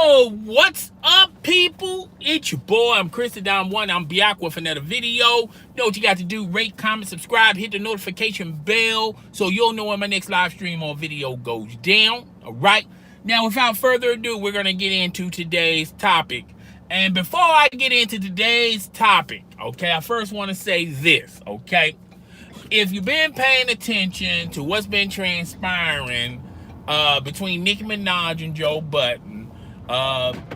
Yo, what's up, people? It's your boy. I'm Chris Adam One. I'm back with another video. You know what you got to do? Rate, comment, subscribe, hit the notification bell so you'll know when my next live stream or video goes down. All right. Now, without further ado, we're gonna get into today's topic. And before I get into today's topic, okay, I first want to say this, okay? If you've been paying attention to what's been transpiring between Nicki Minaj and Joe Budden,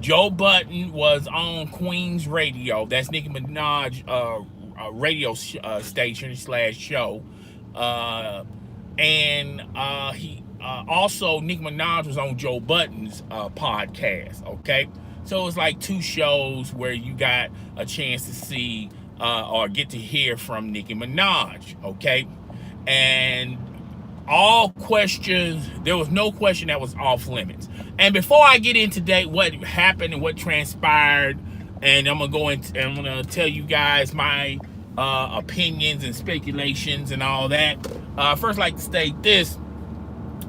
Joe Budden was on Queen's Radio. That's Nicki Minaj radio station / show. And he also, Nicki Minaj was on Joe Budden's podcast, okay? So it's like two shows where you got a chance to see or get to hear from Nicki Minaj, okay? And all questions, there was no question that was off limits. And before I get into what happened and what transpired, and I'm gonna tell you guys my opinions and speculations and all that. First, I'd like to state this.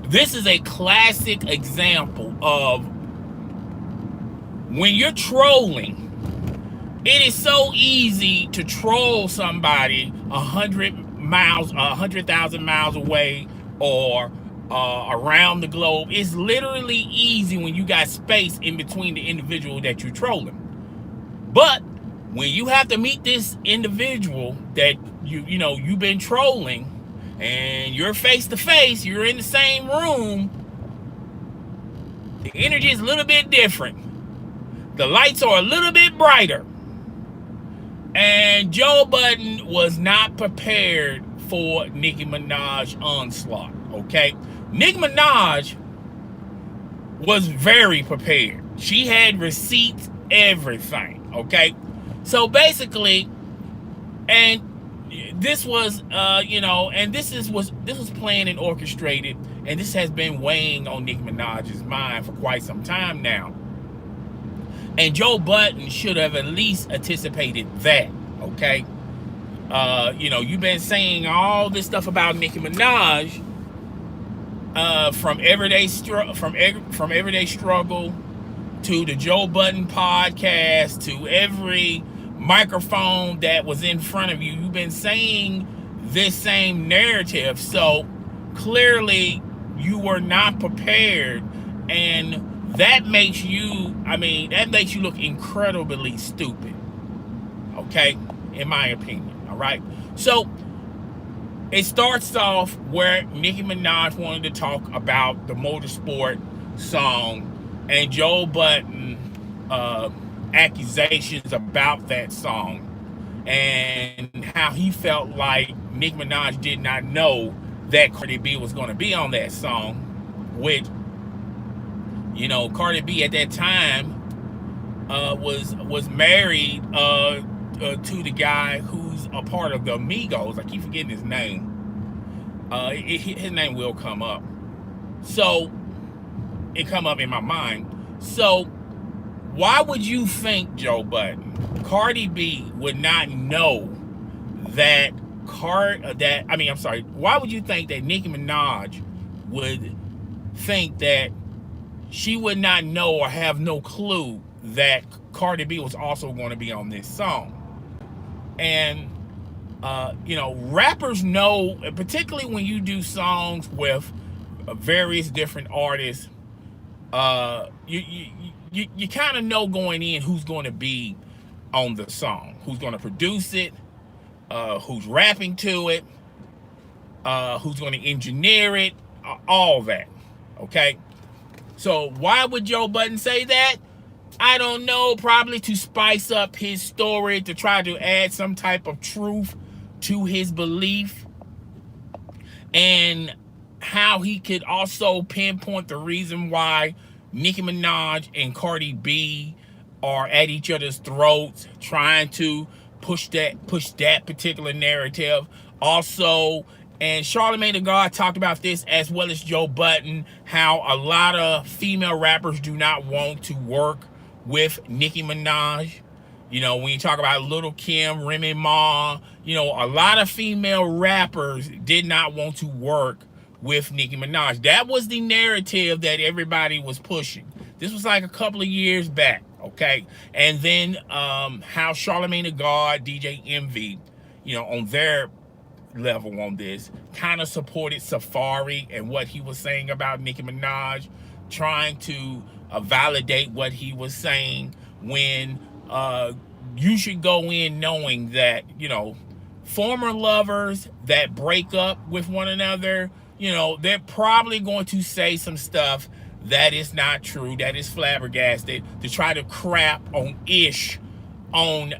This is a classic example of when you're trolling. It is so easy to troll somebody 100,000 miles away or around the globe. It's literally easy when you got space in between the individual that you're trolling. But when you have to meet this individual that you've been trolling, and you're face to face, you're in the same room, the energy is a little bit different. The lights are a little bit brighter. And Joe Budden was not prepared for Nicki Minaj onslaught, okay? Nicki Minaj was very prepared. She had receipts, everything, okay? So basically, and this was, and this was planned and orchestrated, and this has been weighing on Nicki Minaj's mind for quite some time now. And Joe Budden should have at least anticipated that, okay? You've been saying all this stuff about Nicki Minaj, from Everyday Struggle to the Joe Budden podcast to every microphone that was in front of you. You've been saying this same narrative, so clearly you were not prepared, and that makes you look incredibly stupid, okay, in my opinion. All right, so it starts off where Nicki Minaj wanted to talk about the motorsport song and Joe Budden accusations about that song, and how he felt like Nicki Minaj did not know that Cardi B was going to be on that song, which, Cardi B at that time was married to the guy who's a part of the Amigos. I keep forgetting his name. His name will come up. So it come up in my mind. So why would you think, Joe Budden, Cardi B would not know that why would you think that Nicki Minaj would think that she would not know or have no clue that Cardi B was also going to be on this song? And rappers know, particularly when you do songs with various different artists, you kind of know going in who's going to be on the song, who's going to produce it, who's rapping to it, who's going to engineer it, all that, okay? So why would Joe Budden say that? I don't know, probably to spice up his story, to try to add some type of truth to his belief, and how he could also pinpoint the reason why Nicki Minaj and Cardi B are at each other's throats, trying to push that particular narrative. Also, and Charlamagne the God talked about this, as well as Joe Budden, how a lot of female rappers do not want to work with Nicki Minaj. When you talk about Lil' Kim, Remy Ma, a lot of female rappers did not want to work with Nicki Minaj. That was the narrative that everybody was pushing. This was like a couple of years back, okay? And then how Charlamagne the God, DJ Envy, on their level on this, kind of supported Safari and what he was saying about Nicki Minaj, trying to validate what he was saying, when you should go in knowing that, former lovers that break up with one another, they're probably going to say some stuff that is not true, that is flabbergasted, to try to crap on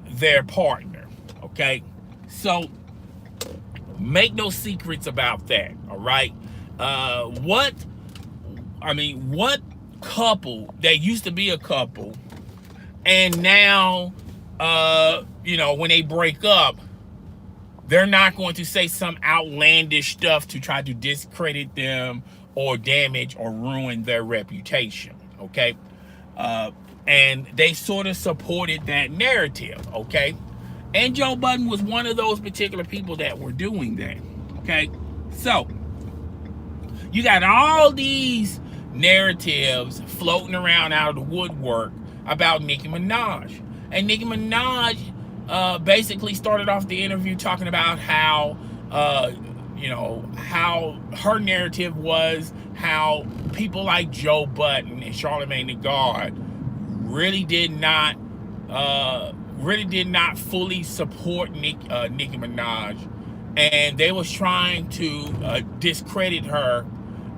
their partner, okay? So make no secrets about that, all right? What couple that used to be a couple, and now, when they break up, they're not going to say some outlandish stuff to try to discredit them or damage or ruin their reputation, okay? And they sort of supported that narrative, okay? And Joe Budden was one of those particular people that were doing that, okay? So, you got all these narratives floating around out of the woodwork about Nicki Minaj. And Nicki Minaj basically started off the interview talking about how, how her narrative was how people like Joe Budden and Charlamagne the God really did not fully support Nicki Minaj, and they was trying to discredit her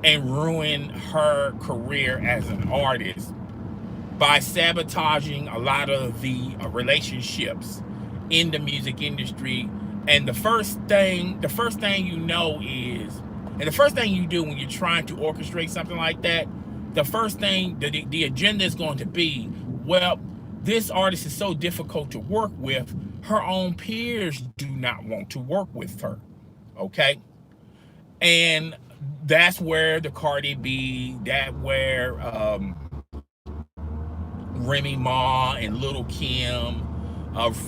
and ruin her career as an artist by sabotaging a lot of the relationships in the music industry. And the first thing you know is, and the first thing you do when you're trying to orchestrate something like that, the first thing, the agenda is going to be, well, this artist is so difficult to work with, her own peers do not want to work with her, okay? And that's where the Cardi B, where Remy Ma and Little Kim,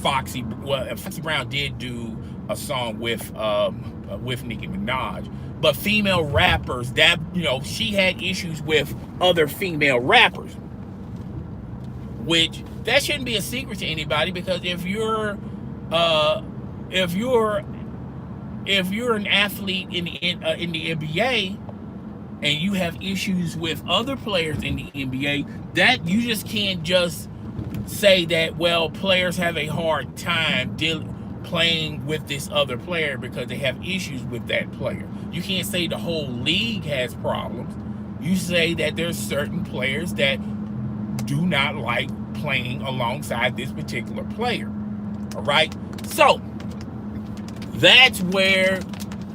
Foxy Brown did do a song with Nicki Minaj, but female rappers, that she had issues with other female rappers, which that shouldn't be a secret to anybody, because if you're an athlete in the NBA and you have issues with other players in the NBA, that you just can't just say that, well, players have a hard time playing with this other player because they have issues with that player. You can't say the whole league has problems. You say that there's certain players that do not like playing alongside this particular player. All right? So that's where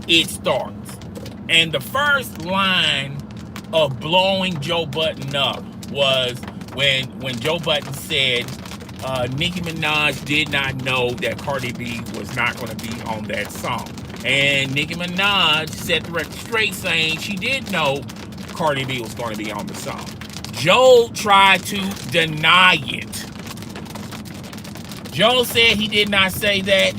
it starts. And the first line of blowing Joe Budden up was when Joe Budden said Nicki Minaj did not know that Cardi B was not going to be on that song. And Nicki Minaj set the record straight, saying she did know Cardi B was going to be on the song. Joe tried to deny it. Joe said he did not say that.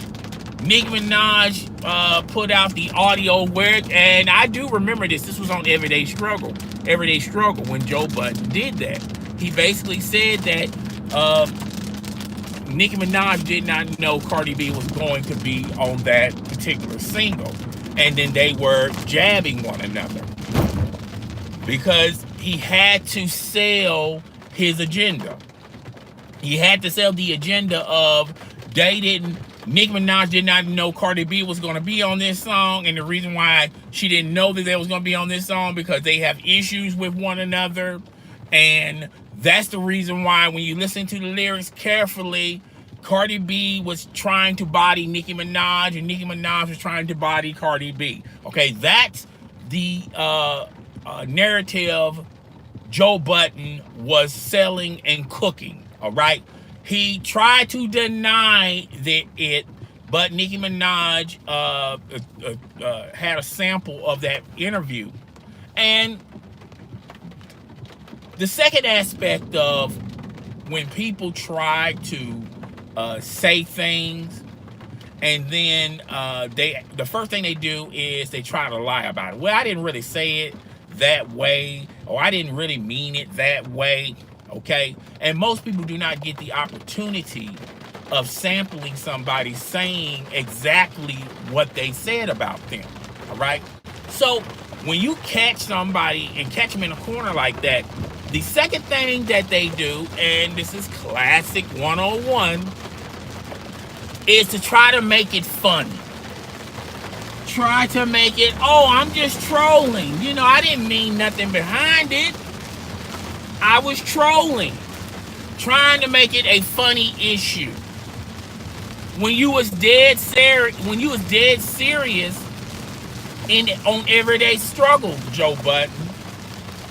Nicki Minaj put out the audio and I do remember this. This was on Everyday Struggle when Joe Budden did that. He basically said that Nicki Minaj did not know Cardi B was going to be on that particular single, and then they were jabbing one another because he had to sell his agenda. He had to sell the agenda of Nicki Minaj did not know Cardi B was going to be on this song, and the reason why she didn't know that they was going to be on this song because they have issues with one another. And that's the reason why when you listen to the lyrics carefully, Cardi B was trying to body Nicki Minaj and Nicki Minaj was trying to body Cardi B. Okay, that's the narrative Joe Budden was selling and cooking, all right? He tried to deny it, but Nicki Minaj had a sample of that interview. And the second aspect of when people try to say things and then the first thing they do is they try to lie about it. Well, I didn't really say it that way, or I didn't really mean it that way. Okay? And most people do not get the opportunity of sampling somebody saying exactly what they said about them. All right? So when you catch somebody and catch them in a corner like that, the second thing that they do, and this is classic 101, is to try to make it funny. Try to make it, oh, I'm just trolling. You know, I didn't mean nothing behind it. I was trolling. Trying to make it a funny issue. When you was dead serious on everyday struggle, Joe Budden,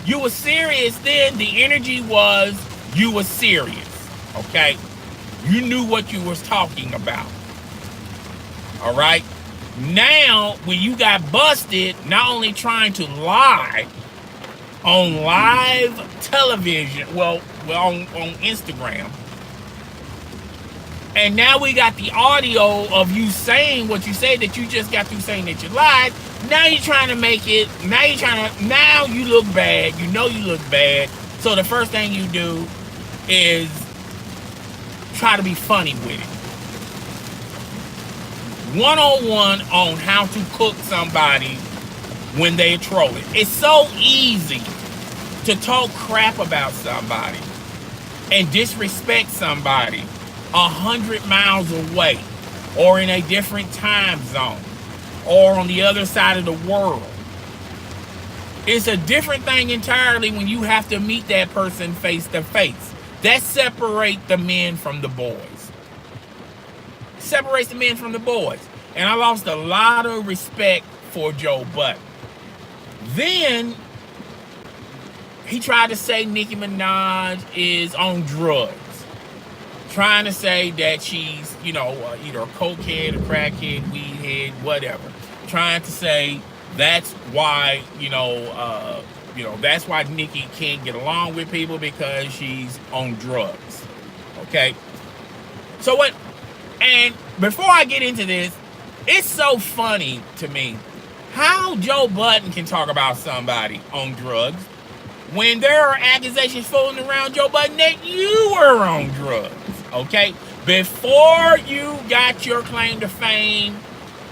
you were serious then. The energy was you were serious. Okay? You knew what you was talking about. All right? Now, when you got busted, not only trying to lie on live television, well on Instagram, and now we got the audio of you saying what you said that you just got through saying that you lied. Now you're trying to make it, now you look bad. You know you look bad. So the first thing you do is try to be funny with it. 101 on how to cook somebody when they're trolling. It's so easy to talk crap about somebody and disrespect somebody 100 miles away or in a different time zone or on the other side of the world. It's a different thing entirely when you have to meet that person face to face. That separates the men from the boys. Separates the men from the boys. And I lost a lot of respect for Joe Budden. Then he tried to say Nicki Minaj is on drugs. Trying to say that she's, either a cokehead, a crackhead, weed head, whatever. Trying to say that's why, that's why Nicki can't get along with people because she's on drugs. Okay? So what? And before I get into this, it's so funny to me how Joe Budden can talk about somebody on drugs when there are accusations floating around Joe Budden that you were on drugs. Okay? Before you got your claim to fame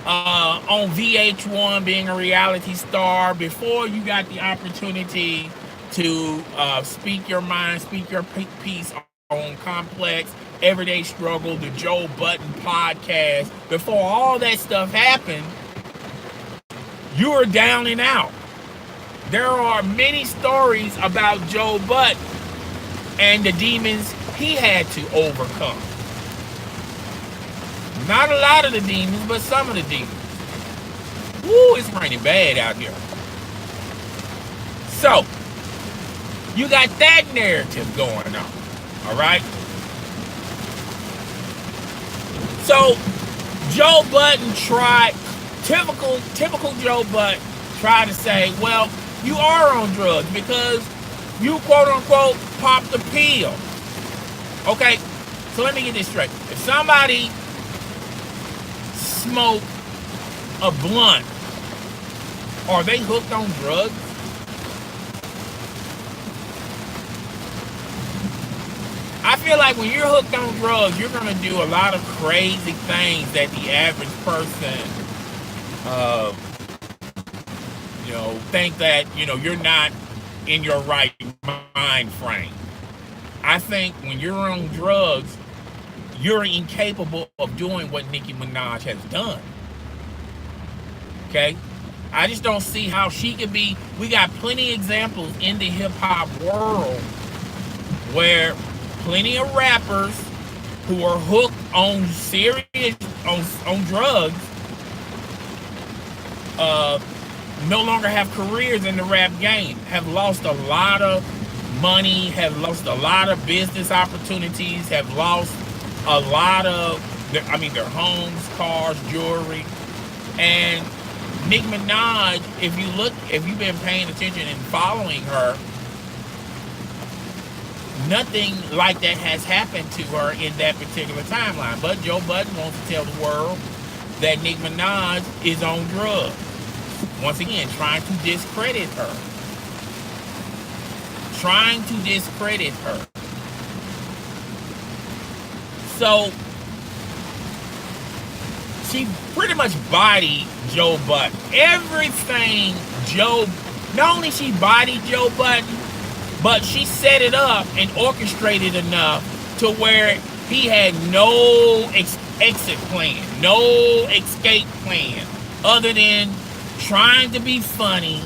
on VH1 being a reality star, before you got the opportunity to speak your mind, speak your piece on Complex, Everyday Struggle, the Joe Budden podcast, before all that stuff happened, you were down and out. There are many stories about Joe Budden and the demons he had to overcome. Not a lot of the demons, but some of the demons. Woo, it's raining bad out here. So, you got that narrative going on. All right? So, Joe Budden tried, typical Joe Budden tried to say, well, you are on drugs because you quote unquote popped the pill. Okay, so let me get this straight. If somebody smoke a blunt, are they hooked on drugs? I feel like when you're hooked on drugs, you're going to do a lot of crazy things that the average person, think that, you're not in your right mind frame. I think when you're on drugs, you're incapable of doing what Nicki Minaj has done. Okay? I just don't see how she could be. We got plenty of examples in the hip-hop world where plenty of rappers who are hooked on on drugs no longer have careers in the rap game, have lost a lot of money, have lost a lot of business opportunities, have lost a lot of their homes, cars, jewelry. And Nicki Minaj, if you've been paying attention and following her, nothing like that has happened to her in that particular timeline. But Joe Budden wants to tell the world that Nicki Minaj is on drugs. Once again, trying to discredit her. Trying to discredit her. So she pretty much bodied Joe Budden. Everything not only she bodied Joe Budden, but she set it up and orchestrated enough to where he had no exit plan, no escape plan, other than trying to be funny,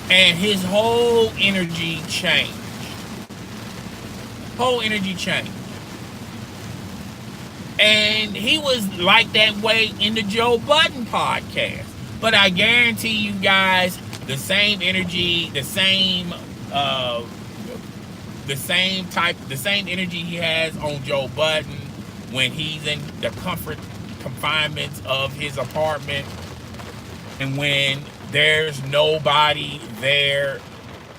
and his whole energy changed. And he was like that way in the Joe Budden podcast. But I guarantee you guys, the same energy, the same energy he has on Joe Budden when he's in the confinements of his apartment, and when there's nobody there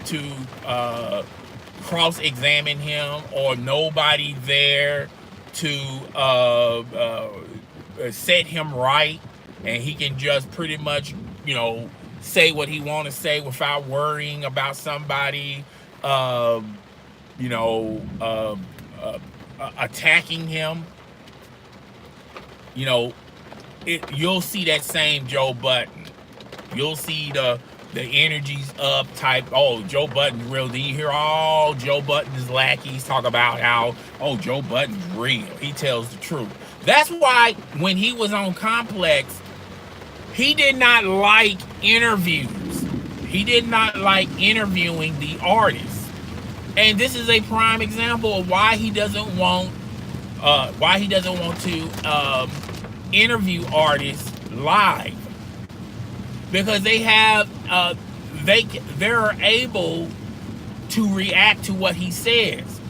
to cross-examine him, or nobody there to set him right, and he can just pretty much, say what he want to say without worrying about somebody, attacking him. You'll see that same Joe Budden. You'll see the energy's up type. Oh, Joe Budden's real. Then you hear all Joe Budden's lackeys talk about how, oh, Joe Budden's real. He tells the truth. That's why when he was on Complex, he did not like interviews. He did not like interviewing the artists. And this is a prime example of why he doesn't want to interview artists live. Because they have they're able to react to what he says.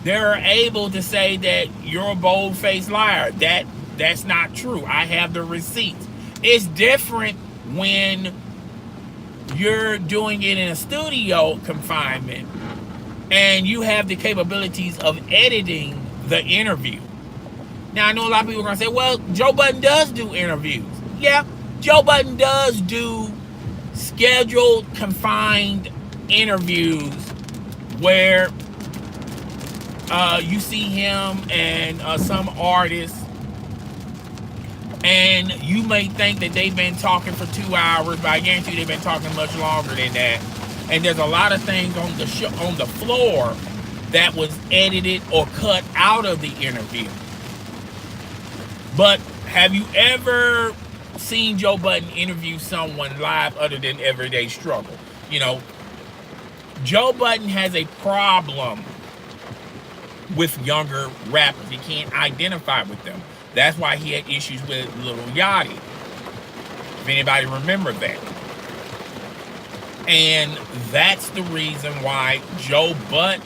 They're able to say that you're a bold-faced liar. That's not true. I have the receipts. It's different when you're doing it in a studio confinement and you have the capabilities of editing the interview. Now, I know a lot of people are going to say, well, Joe Budden does do interviews. Yeah, Joe Budden does do scheduled, confined interviews where you see him and some artists, and you may think that they've been talking for 2 hours, but I guarantee you they've been talking much longer than that. And there's a lot of things on the show, on the floor, that was edited or cut out of the interview. But have you ever seen Joe Budden interview someone live other than Everyday Struggle? Joe Budden has a problem with younger rappers. He can't identify with them. That's why he had issues with Lil Yachty, if anybody remember that. And that's the reason why Joe Budden,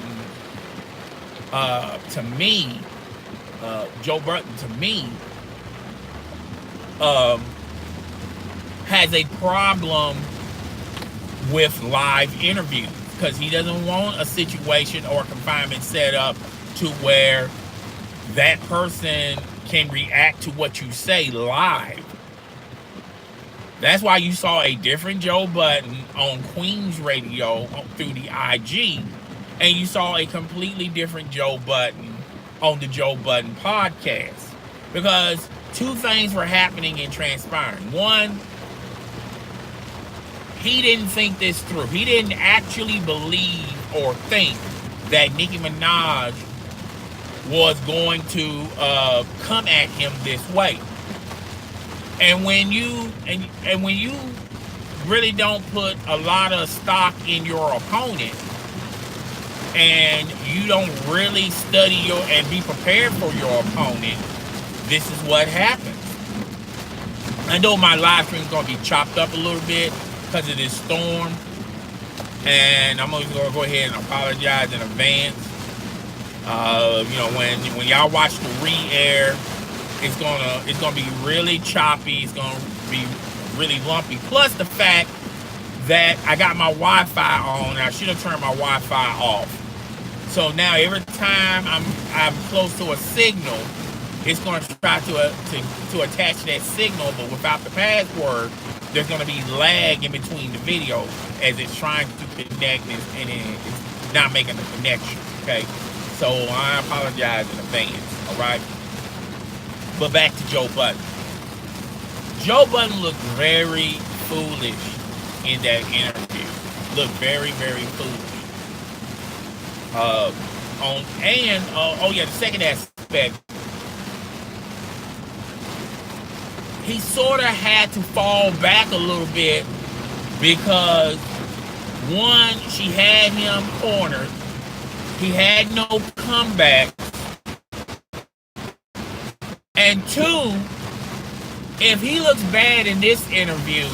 has a problem with live interviews, because he doesn't want a situation or confinement set up to where that person can react to what you say live. That's why you saw a different Joe Budden on Queen's Radio through the IG, and you saw a completely different Joe Budden on the Joe Budden podcast, because two things were happening and transpiring. One, he didn't think this through. He didn't actually believe or think that Nicki Minaj was going to come at him this way. And when you really don't put a lot of stock in your opponent, and you don't really study and be prepared for your opponent, this is what happens. I know my live stream is going to be chopped up a little bit because of this storm, and I'm going to go ahead and apologize in advance. When y'all watch the re-air, it's gonna be really choppy. It's gonna be really lumpy. Plus the fact that I got my Wi-Fi on, and I should have turned my Wi-Fi off. So now every time I'm close to a signal, it's going to try to attach that signal, but without the password, there's going to be lag in between the video as it's trying to connect, and it's not making the connection. Okay, So I apologize in advance, all right? But back to Joe Budden. Joe Budden looked very foolish in that interview. Looked very, very foolish. The second aspect, he sort of had to fall back a little bit because one, she had him cornered. He had no comeback. And two, if he looks bad in this interview,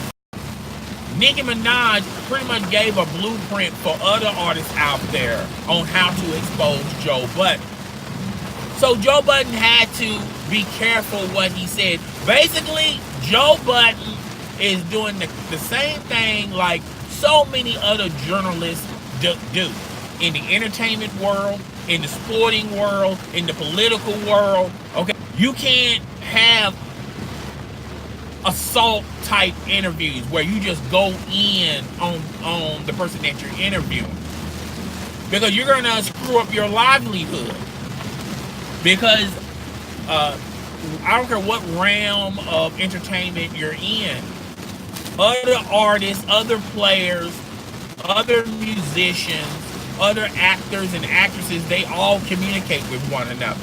Nicki Minaj pretty much gave a blueprint for other artists out there on how to expose Joe Budden. So Joe Budden had to be careful what he said. Basically, Joe Budden is doing the same thing like so many other journalists do in the entertainment world, in the sporting world, in the political world. Okay, you can't have assault type interviews where you just go in on the person that you're interviewing, because you're gonna screw up your livelihood. Because I don't care what realm of entertainment you're in, other artists, other players, other musicians, other actors and actresses, they all communicate with one another.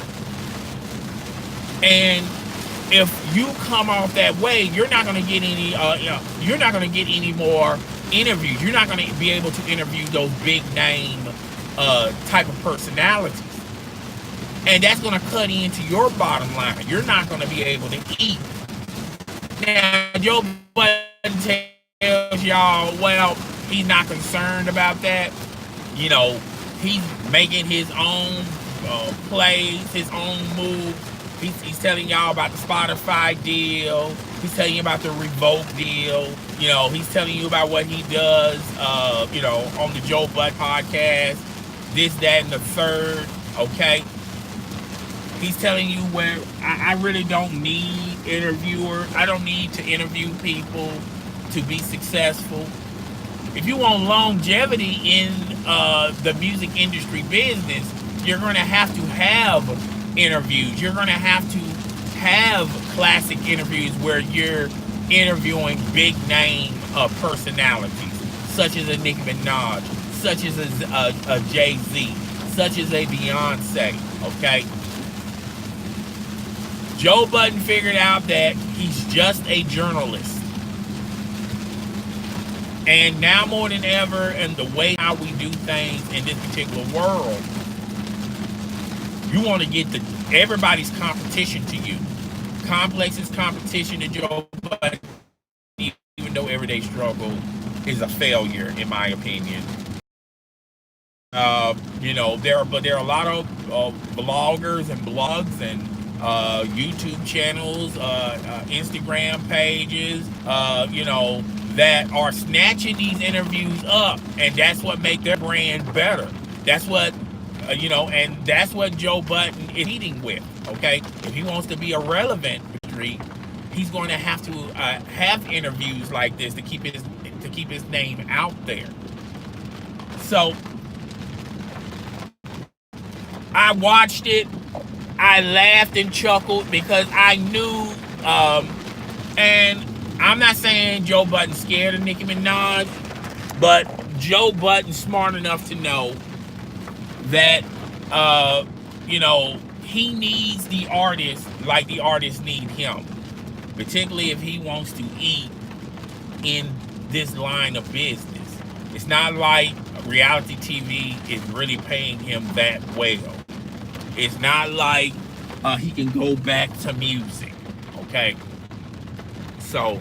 And if you come off that way, you're not going to get any. You're not going to get any more interviews. You're not going to be able to interview those big name type of personalities, and that's going to cut into your bottom line. You're not going to be able to eat. Now, Joe Budden tells y'all, well, he's not concerned about that. You know, he's making his own plays, his own moves. He's telling y'all about the Spotify deal. He's telling you about the Revoke deal. You know, he's telling you about what he does, on the Joe Budden podcast, this, that, and the third, okay? He's telling you where I really don't need interviewers. I don't need to interview people to be successful. If you want longevity in the music industry business, you're going to have interviews. You're going to have classic interviews where you're interviewing big name personalities, such as a Nicki Minaj, such as a Jay-Z, such as a Beyonce, okay? Joe Budden figured out that he's just a journalist. And now more than ever, in the way how we do things in this particular world, you want to get everybody's competition to you. Complex's competition to Joe Budden, even though Everyday Struggle is a failure, in my opinion. There are a lot of bloggers and blogs and YouTube channels, Instagram pages, that are snatching these interviews up, and that's what makes their brand better. That's what and that's what Joe Budden is eating with. Okay, if he wants to be a relevant street, he's going to have to have interviews like this to keep his name out there. So I watched it. I laughed and chuckled because I knew, and I'm not saying Joe Budden's scared of Nicki Minaj, but Joe Budden's smart enough to know that, he needs the artist like the artists need him, particularly if he wants to eat in this line of business. It's not like reality TV is really paying him that well. It's not like he can go back to music, okay? So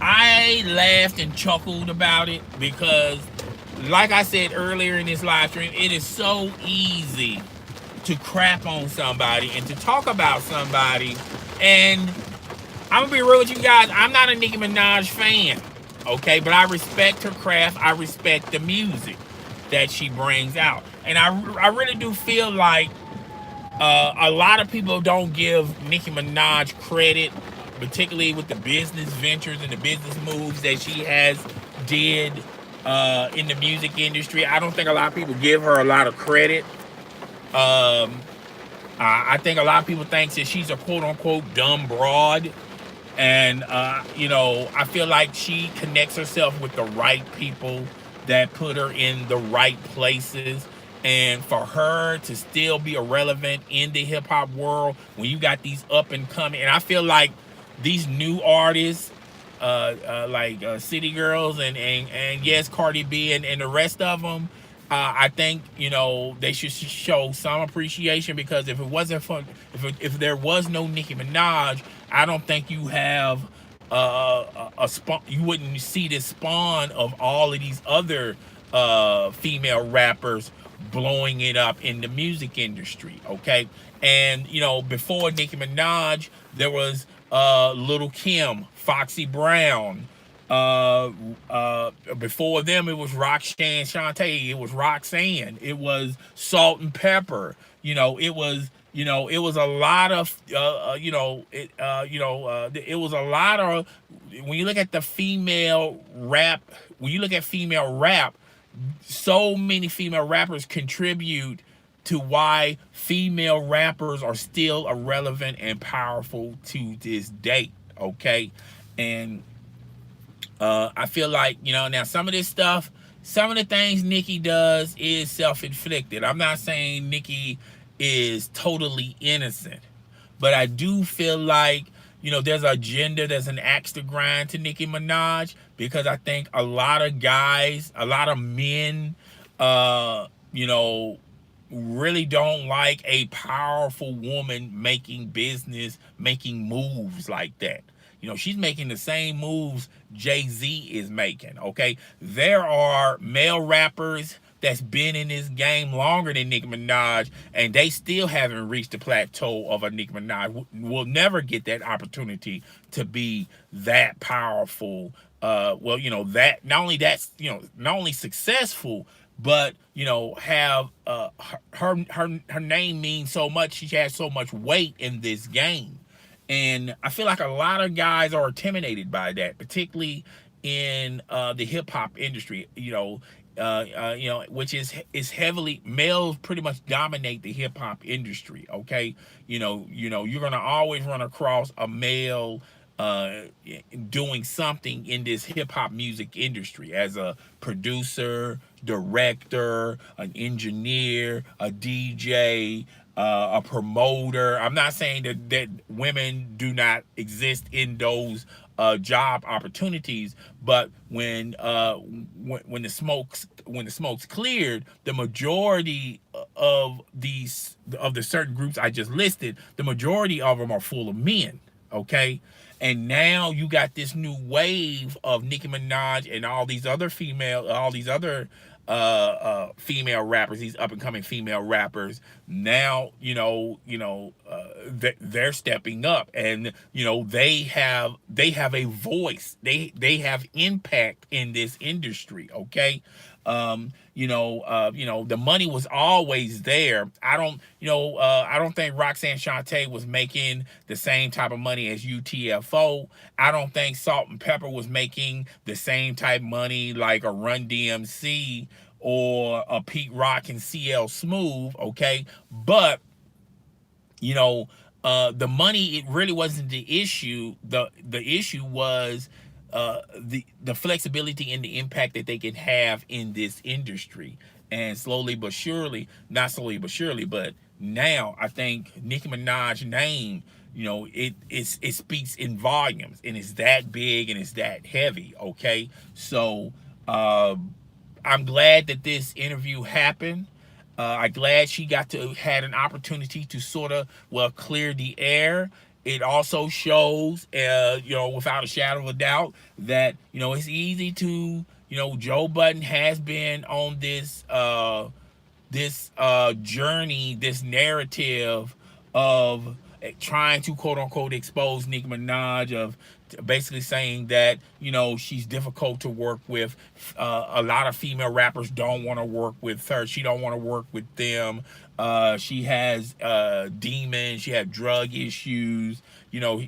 I laughed and chuckled about it because, like I said earlier in this live stream, it is so easy to crap on somebody and to talk about somebody. And I'm gonna be real with you guys, I'm not a Nicki Minaj fan, okay? But I respect her craft. I respect the music that she brings out. And I really do feel like a lot of people don't give Nicki Minaj credit, particularly with the business ventures and the business moves that she has did in the music industry. I don't think a lot of people give her a lot of credit. Um, I think a lot of people think that she's a quote unquote dumb broad. And, I feel like she connects herself with the right people that put her in the right places. And for her to still be irrelevant in the hip hop world when you got these up and coming, and I feel like these new artists, like City Girls and yes, Cardi B and the rest of them, I think they should show some appreciation, because if it wasn't for if there was no Nicki Minaj, I don't think you have a spawn. You wouldn't see this spawn of all of these other female rappers blowing it up in the music industry. Okay, and before Nicki Minaj, there was Little Kim, Foxy Brown. Uh, Before them, it was Roxanne Shante. It was Roxanne. It was Salt and Pepper. It was a lot of, it was a lot of. When you look at the female rap, when you look at female rap, so many female rappers contribute to why female rappers are still irrelevant and powerful to this date. Okay, and I feel like, now some of this stuff, some of the things Nicki does is self-inflicted. I'm not saying Nicki is totally innocent, but I do feel like, there's an agenda, there's an axe to grind to Nicki Minaj, because I think a lot of guys, a lot of men, uh, you know, really don't like a powerful woman making business, making moves like that. She's making the same moves Jay-Z is making, okay? There are male rappers that's been in this game longer than Nicki Minaj, and they still haven't reached the plateau of a Nicki Minaj. We'll never get that opportunity to be that powerful. That not only successful, but have her name means so much. She has so much weight in this game, and I feel like a lot of guys are intimidated by that, particularly in the hip hop industry. Which is heavily males pretty much dominate the hip hop industry. Okay, you're gonna always run across a male doing something in this hip hop music industry as a producer, director, an engineer, a DJ, a promoter. I'm not saying that women do not exist in those job opportunities, but when the smoke's cleared, the majority of the certain groups I just listed, the majority of them are full of men. Okay, and now you got this new wave of Nicki Minaj and all these other female rappers, these up and coming female rappers. Now they're stepping up, and they have a voice. They have impact in this industry. Okay, the money was always there. I don't think Roxanne Shante was making the same type of money as UTFO. I don't think Salt and Pepper was making the same type of money like a Run DMC or a Pete Rock and CL Smooth. Okay, but the money, it really wasn't the issue. The issue was the flexibility and the impact that they can have in this industry. And slowly but surely, not slowly but surely, but now I think Nicki Minaj's name, it speaks in volumes, and it's that big and it's that heavy. Okay, so I'm glad that this interview happened. I'm glad she had an opportunity to sort of clear the air. It also shows, without a shadow of a doubt, that it's easy to, Joe Budden has been on this journey, this narrative of trying to quote unquote expose Nicki Minaj, of basically saying that she's difficult to work with. A lot of female rappers don't want to work with her. She don't want to work with them. She has demons. She has drug issues.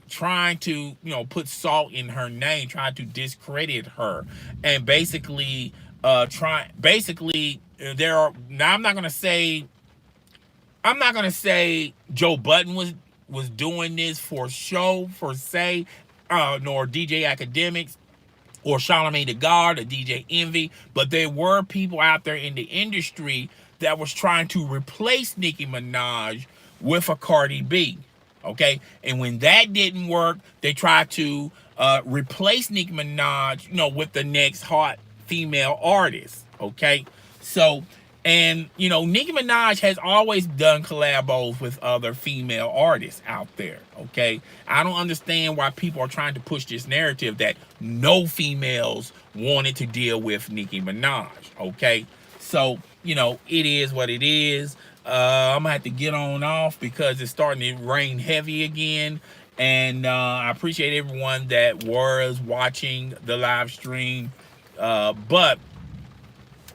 Trying to put salt in her name, trying to discredit her, and basically basically there are, now I'm not gonna say Joe Budden was doing this for show, for say, nor DJ Academics or Charlamagne the God or DJ Envy, but there were people out there in the industry that was trying to replace Nicki Minaj with a Cardi B. Okay, and when that didn't work, they tried to replace Nicki Minaj, with the next hot female artist. Okay, so, and Nicki Minaj has always done collabos with other female artists out there. Okay, I don't understand why people are trying to push this narrative that no females wanted to deal with Nicki Minaj. Okay, so it is what it is. I'm gonna have to get on off because it's starting to rain heavy again. And I appreciate everyone that was watching the live stream. But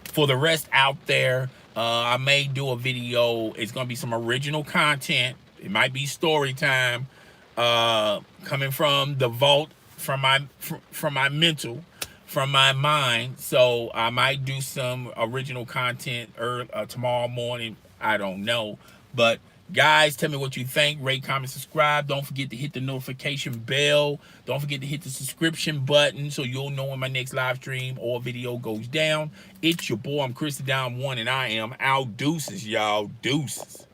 for the rest out there, I may do a video. It's gonna be some original content. It might be story time, coming from the vault, from my mental, from my mind. So I might do some original content tomorrow morning. I don't know. But guys, tell me what you think. Rate, comment, subscribe. Don't forget to hit the notification bell. Don't forget to hit the subscription button so you'll know when my next live stream or video goes down. It's your boy, I'm Chrissy Down 1, and I am out. Deuces, y'all. Deuces.